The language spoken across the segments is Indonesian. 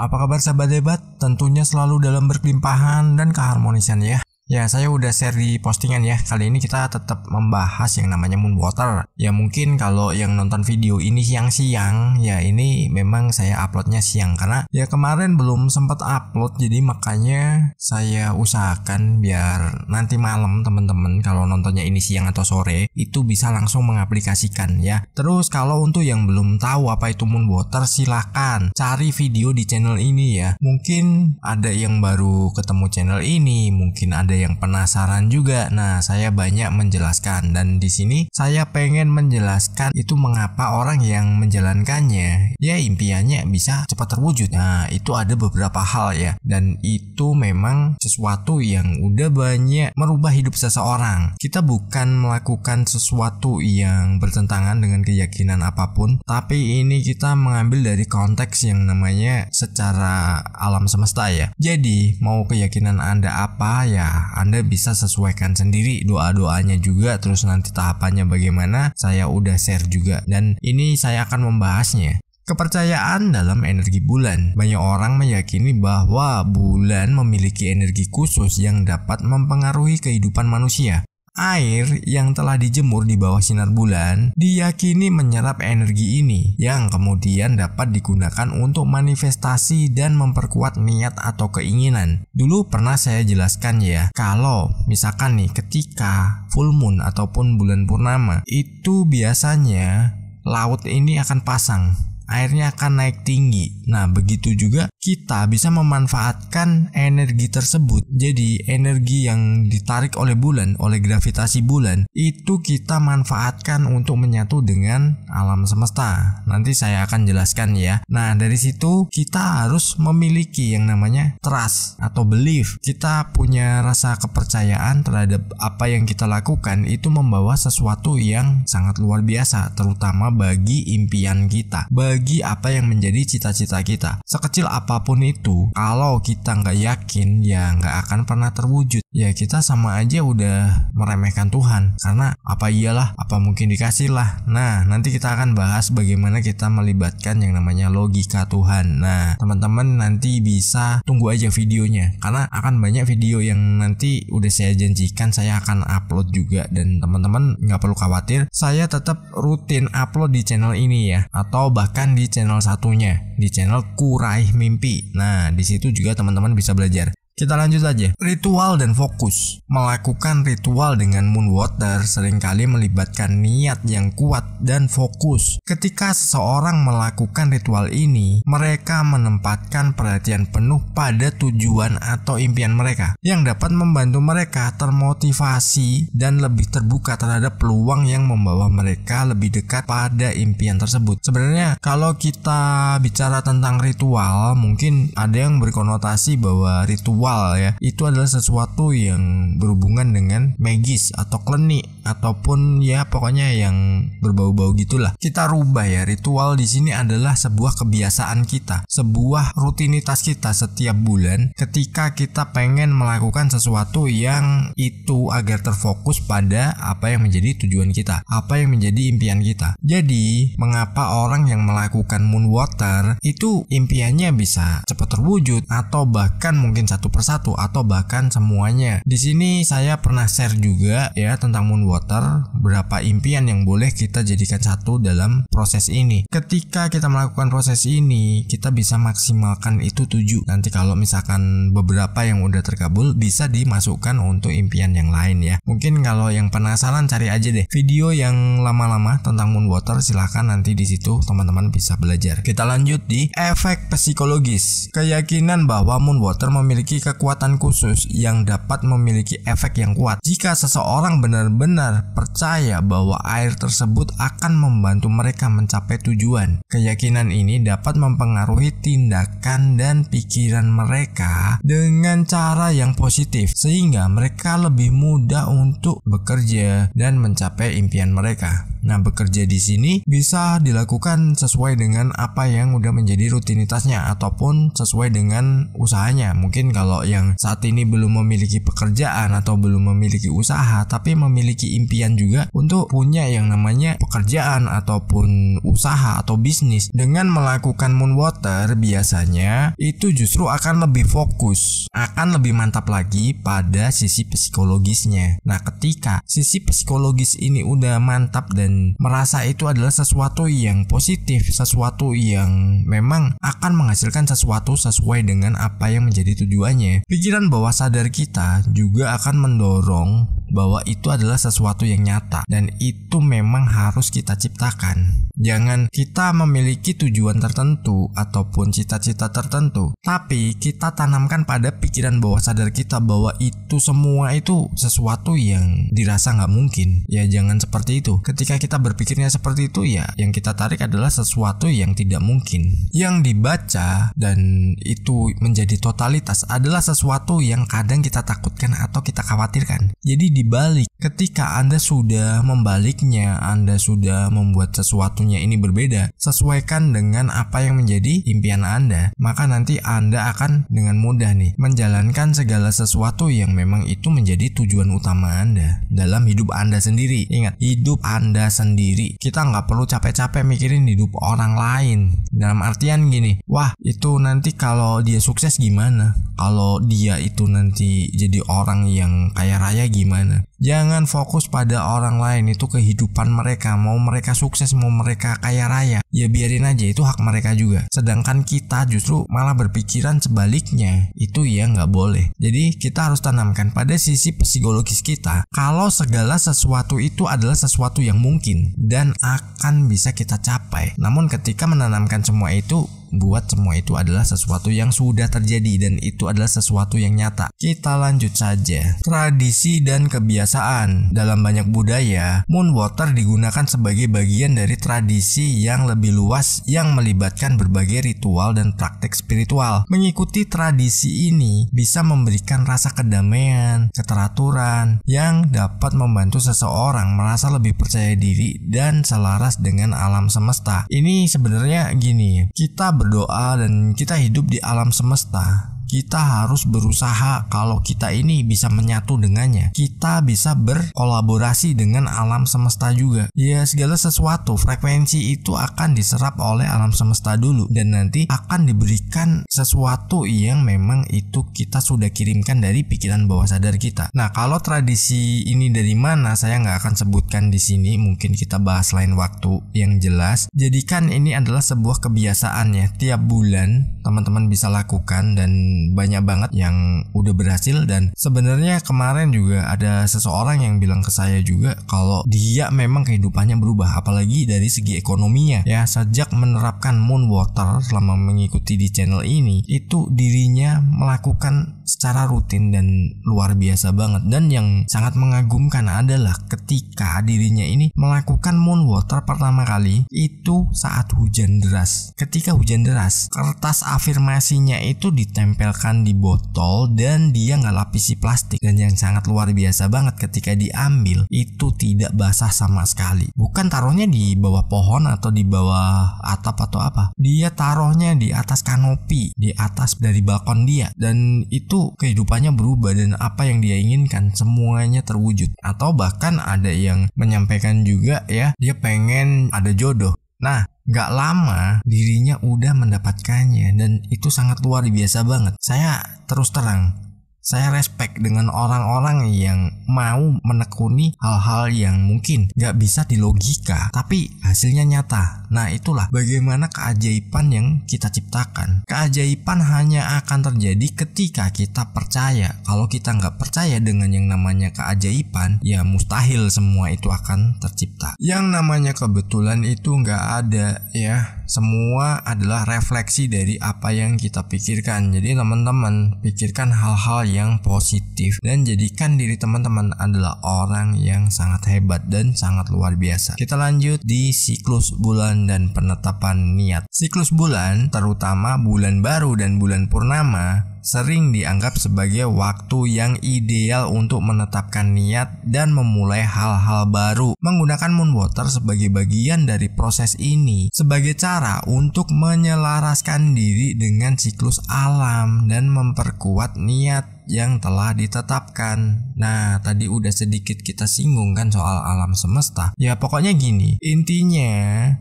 Apa kabar sahabat hebat? Tentunya selalu dalam berkelimpahan dan keharmonisan ya. Ya, saya udah share di postingan ya. Kali ini kita tetap membahas yang namanya Moonwater. Ya mungkin kalau yang nonton video ini siang-siang, ya ini memang saya uploadnya siang karena ya kemarin belum sempat upload, jadi makanya saya usahakan biar nanti malam teman-teman kalau nontonnya ini siang atau sore itu bisa langsung mengaplikasikan ya. Terus kalau untuk yang belum tahu apa itu Moonwater, silahkan cari video di channel ini ya. Mungkin ada yang baru ketemu channel ini, mungkin ada yang penasaran juga. Nah, saya banyak menjelaskan dan di sini saya pengen menjelaskan itu mengapa orang yang menjalankannya ya impiannya bisa cepat terwujud. Nah, itu ada beberapa hal ya, dan itu memang sesuatu yang udah banyak merubah hidup seseorang. Kita bukan melakukan sesuatu yang bertentangan dengan keyakinan apapun, tapi ini kita mengambil dari konteks yang namanya secara alam semesta ya. Jadi mau keyakinan Anda apa ya, Anda bisa sesuaikan sendiri doa-doanya juga, terus nanti tahapannya bagaimana saya udah share juga, dan ini saya akan membahasnya. Kepercayaan dalam energi bulan. Banyak orang meyakini bahwa bulan memiliki energi khusus yang dapat mempengaruhi kehidupan manusia. Air yang telah dijemur di bawah sinar bulan diyakini menyerap energi ini yang kemudian dapat digunakan untuk manifestasi dan memperkuat niat atau keinginan. Dulu pernah saya jelaskan ya, kalau misalkan nih ketika full moon ataupun bulan purnama itu biasanya laut ini akan pasang, airnya akan naik tinggi. Nah, begitu juga kita bisa memanfaatkan energi tersebut. Jadi energi yang ditarik oleh bulan, oleh gravitasi bulan, itu kita manfaatkan untuk menyatu dengan alam semesta. Nanti saya akan jelaskan ya. Nah, dari situ kita harus memiliki yang namanya trust atau belief. Kita punya rasa kepercayaan terhadap apa yang kita lakukan, itu membawa sesuatu yang sangat luar biasa, terutama bagi impian kita, bagi apa yang menjadi cita-cita kita. Sekecil apapun itu, kalau kita nggak yakin ya nggak akan pernah terwujud. Ya kita sama aja udah meremehkan Tuhan, karena apa iyalah, apa mungkin dikasih lah. Nah, nanti kita akan bahas bagaimana kita melibatkan yang namanya logika Tuhan. Nah, teman-teman nanti bisa tunggu aja videonya, karena akan banyak video yang nanti udah saya janjikan saya akan upload juga, dan teman-teman nggak perlu khawatir, saya tetap rutin upload di channel ini ya, atau bahkan di channel satunya, di channel Kuraih Mimpi. Nah, di situ juga teman-teman bisa belajar. Kita lanjut aja. Ritual dan fokus. Melakukan ritual dengan Moonwater seringkali melibatkan niat yang kuat dan fokus. Ketika seseorang melakukan ritual ini, mereka menempatkan perhatian penuh pada tujuan atau impian mereka, yang dapat membantu mereka termotivasi dan lebih terbuka terhadap peluang yang membawa mereka lebih dekat pada impian tersebut. Sebenarnya kalau kita bicara tentang ritual, mungkin ada yang berkonotasi bahwa ritual ya itu adalah sesuatu yang berhubungan dengan magis atau klinik ataupun ya pokoknya yang berbau-bau gitulah. Kita rubah ya, ritual di sini adalah sebuah kebiasaan kita, sebuah rutinitas kita setiap bulan ketika kita pengen melakukan sesuatu yang itu agar terfokus pada apa yang menjadi tujuan kita, apa yang menjadi impian kita. Jadi mengapa orang yang melakukan Moonwater itu impiannya bisa cepat terwujud, atau bahkan mungkin satu persatu, atau bahkan semuanya. Di sini saya pernah share juga ya tentang Moonwater, berapa impian yang boleh kita jadikan satu dalam proses ini. Ketika kita melakukan proses ini, kita bisa maksimalkan itu 7. Nanti kalau misalkan beberapa yang udah terkabul, bisa dimasukkan untuk impian yang lain ya. Mungkin kalau yang penasaran cari aja deh video yang lama-lama tentang Moonwater, silahkan nanti di situ teman-teman bisa belajar. Kita lanjut di efek psikologis. Keyakinan bahwa Moonwater memiliki kekuatan khusus yang dapat memiliki efek yang kuat. Jika seseorang benar-benar percaya bahwa air tersebut akan membantu mereka mencapai tujuan, keyakinan ini dapat mempengaruhi tindakan dan pikiran mereka dengan cara yang positif, sehingga mereka lebih mudah untuk bekerja dan mencapai impian mereka. Nah, bekerja di sini bisa dilakukan sesuai dengan apa yang udah menjadi rutinitasnya ataupun sesuai dengan usahanya. Mungkin kalau yang saat ini belum memiliki pekerjaan atau belum memiliki usaha tapi memiliki memiliki impian juga untuk punya yang namanya pekerjaan ataupun usaha atau bisnis. Dengan melakukan Moonwater biasanya itu justru akan lebih fokus, akan lebih mantap lagi pada sisi psikologisnya. Nah, ketika sisi psikologis ini udah mantap dan merasa itu adalah sesuatu yang positif, sesuatu yang memang akan menghasilkan sesuatu sesuai dengan apa yang menjadi tujuannya, pikiran bawah sadar kita juga akan mendorong bahwa itu adalah sesuatu yang nyata dan itu memang harus kita ciptakan. Jangan kita memiliki tujuan tertentu ataupun cita-cita tertentu, tapi kita tanamkan pada pikiran bawah sadar kita bahwa itu semua itu sesuatu yang dirasa nggak mungkin. Ya jangan seperti itu. Ketika kita berpikirnya seperti itu, ya yang kita tarik adalah sesuatu yang tidak mungkin. Yang dibaca dan itu menjadi totalitas adalah sesuatu yang kadang kita takutkan atau kita khawatirkan. Jadi dibalik, ketika Anda sudah membaliknya, Anda sudah membuat sesuatunya ini berbeda, sesuaikan dengan apa yang menjadi impian Anda, maka nanti Anda akan dengan mudah nih menjalankan segala sesuatu yang memang itu menjadi tujuan utama Anda dalam hidup Anda sendiri. Ingat, hidup Anda sendiri. Kita nggak perlu capek-capek mikirin hidup orang lain. Dalam artian gini, wah itu nanti kalau dia sukses gimana? Kalau dia itu nanti jadi orang yang kaya raya gimana? Jangan fokus pada orang lain, itu kehidupan mereka. Mau mereka sukses, mau mereka kaya raya, ya biarin aja, itu hak mereka juga. Sedangkan kita justru malah berpikiran sebaliknya, itu ya nggak boleh. Jadi kita harus tanamkan pada sisi psikologis kita kalau segala sesuatu itu adalah sesuatu yang mungkin dan akan bisa kita capai. Namun ketika menanamkan semua itu, buat semua itu adalah sesuatu yang sudah terjadi dan itu adalah sesuatu yang nyata. Kita lanjut saja. Tradisi dan kebiasaan. Dalam banyak budaya, Moonwater digunakan sebagai bagian dari tradisi yang lebih luas yang melibatkan berbagai ritual dan praktek spiritual. Mengikuti tradisi ini bisa memberikan rasa kedamaian, keteraturan yang dapat membantu seseorang merasa lebih percaya diri dan selaras dengan alam semesta. Ini sebenarnya gini, kita berdoa dan kita hidup di alam semesta. Kita harus berusaha kalau kita ini bisa menyatu dengannya. Kita bisa berkolaborasi dengan alam semesta juga. Ya segala sesuatu, frekuensi itu akan diserap oleh alam semesta dulu dan nanti akan diberikan sesuatu yang memang itu kita sudah kirimkan dari pikiran bawah sadar kita. Nah, kalau tradisi ini dari mana saya nggak akan sebutkan di sini, mungkin kita bahas lain waktu. Yang jelas, jadikan ini adalah sebuah kebiasaan ya. Tiap bulan teman-teman bisa lakukan dan banyak banget yang udah berhasil. Dan sebenarnya kemarin juga ada seseorang yang bilang ke saya juga kalau dia memang kehidupannya berubah, apalagi dari segi ekonominya ya. Sejak menerapkan Moonwater selama mengikuti di channel ini, itu dirinya melakukan secara rutin dan luar biasa banget. Dan yang sangat mengagumkan adalah ketika dirinya ini melakukan Moonwater pertama kali itu saat hujan deras. Ketika hujan deras, kertas afirmasinya itu ditempelkan di botol dan dia nggak lapisi plastik. Dan yang sangat luar biasa banget, ketika diambil itu tidak basah sama sekali. Bukan taruhnya di bawah pohon atau di bawah atap atau apa, dia taruhnya di atas kanopi, di atas dari balkon dia, dan itu kehidupannya berubah dan apa yang dia inginkan semuanya terwujud. Atau bahkan ada yang menyampaikan juga ya, dia pengen ada jodoh. Nah, gak lama dirinya udah mendapatkannya dan itu sangat luar biasa banget. Saya terus terang, saya respect dengan orang-orang yang mau menekuni hal-hal yang mungkin gak bisa dilogika tapi hasilnya nyata. Nah, itulah bagaimana keajaiban yang kita ciptakan. Keajaiban hanya akan terjadi ketika kita percaya. Kalau kita gak percaya dengan yang namanya keajaiban, ya mustahil semua itu akan tercipta. Yang namanya kebetulan itu gak ada ya. Semua adalah refleksi dari apa yang kita pikirkan. Jadi teman-teman pikirkan hal-hal yang positif dan jadikan diri teman-teman adalah orang yang sangat hebat dan sangat luar biasa. Kita lanjut di siklus bulan dan penetapan niat. Siklus bulan, terutama bulan baru dan bulan purnama, sering dianggap sebagai waktu yang ideal untuk menetapkan niat dan memulai hal-hal baru. Menggunakan Moonwater sebagai bagian dari proses ini sebagai cara untuk menyelaraskan diri dengan siklus alam dan memperkuat niat yang telah ditetapkan. Nah, tadi udah sedikit kita singgung kan soal alam semesta. Ya pokoknya gini, intinya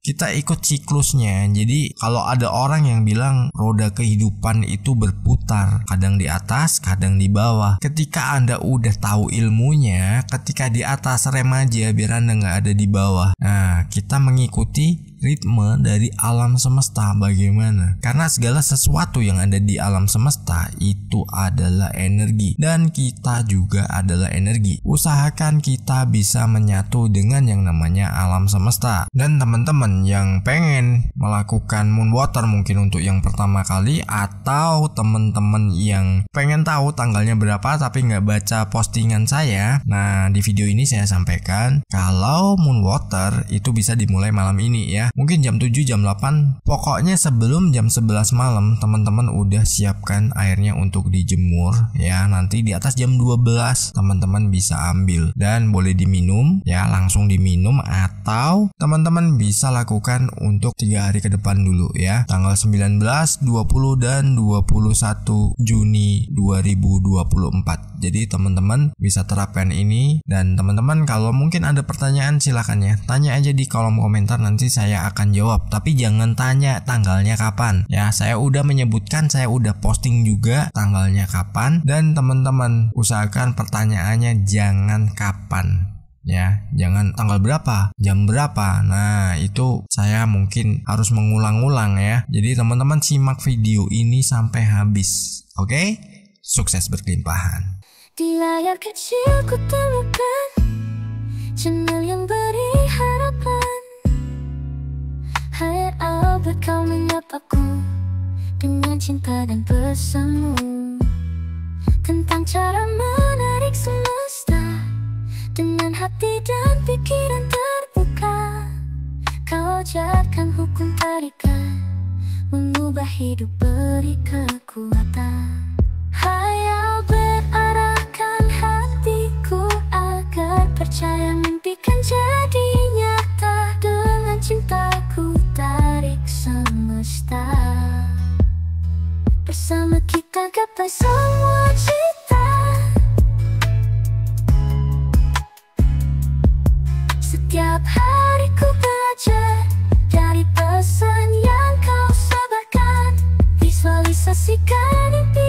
kita ikut siklusnya. Jadi kalau ada orang yang bilang roda kehidupan itu berputar, kadang di atas, kadang di bawah. Ketika Anda udah tahu ilmunya, ketika di atas rem aja biar Anda nggak ada di bawah. Nah, kita mengikuti ritme dari alam semesta bagaimana? Karena segala sesuatu yang ada di alam semesta itu adalah energi dan kita juga adalah energi. Usahakan kita bisa menyatu dengan yang namanya alam semesta. Dan teman-teman yang pengen melakukan moonwater mungkin untuk yang pertama kali, atau teman-teman yang pengen tahu tanggalnya berapa tapi nggak baca postingan saya, nah di video ini saya sampaikan kalau moonwater itu bisa dimulai malam ini ya. Mungkin jam 7, jam 8. Pokoknya sebelum jam 11 malam teman-teman udah siapkan airnya untuk dijemur ya. Nanti di atas jam 12 teman-teman bisa ambil dan boleh diminum ya, langsung diminum, atau teman-teman bisa lakukan untuk 3 hari ke depan dulu ya. Tanggal 19, 20 dan 21 Juni 2024. Jadi teman-teman bisa terapkan ini, dan teman-teman kalau mungkin ada pertanyaan silakan ya, tanya aja di kolom komentar, nanti saya akan jawab. Tapi jangan tanya tanggalnya kapan ya, saya udah menyebutkan, saya udah posting juga tanggalnya kapan, dan teman-teman usahakan pertanyaannya jangan kapan ya, jangan tanggal berapa, jam berapa. Nah itu saya mungkin harus mengulang-ulang ya. Jadi teman-teman simak video ini sampai habis. Oke? Sukses berkelimpahan. Di layar kecil ku temukan channel yang beri harapan. Hai Albert, kau menyapaku dengan cinta dan pesanmu tentang cara menarik semesta dengan hati dan pikiran terbuka. Kau ajarkan hukum tarikan, mengubah hidup, beri kekuatan. Hai Albert, arahkan hatiku agar percaya mimpikan jadi nyata. Dengan cintaku tarik semesta, bersama kita gapai semua cita. Setiap hari ku belajar dari pesan yang kau sebarkan, visualisasikan impian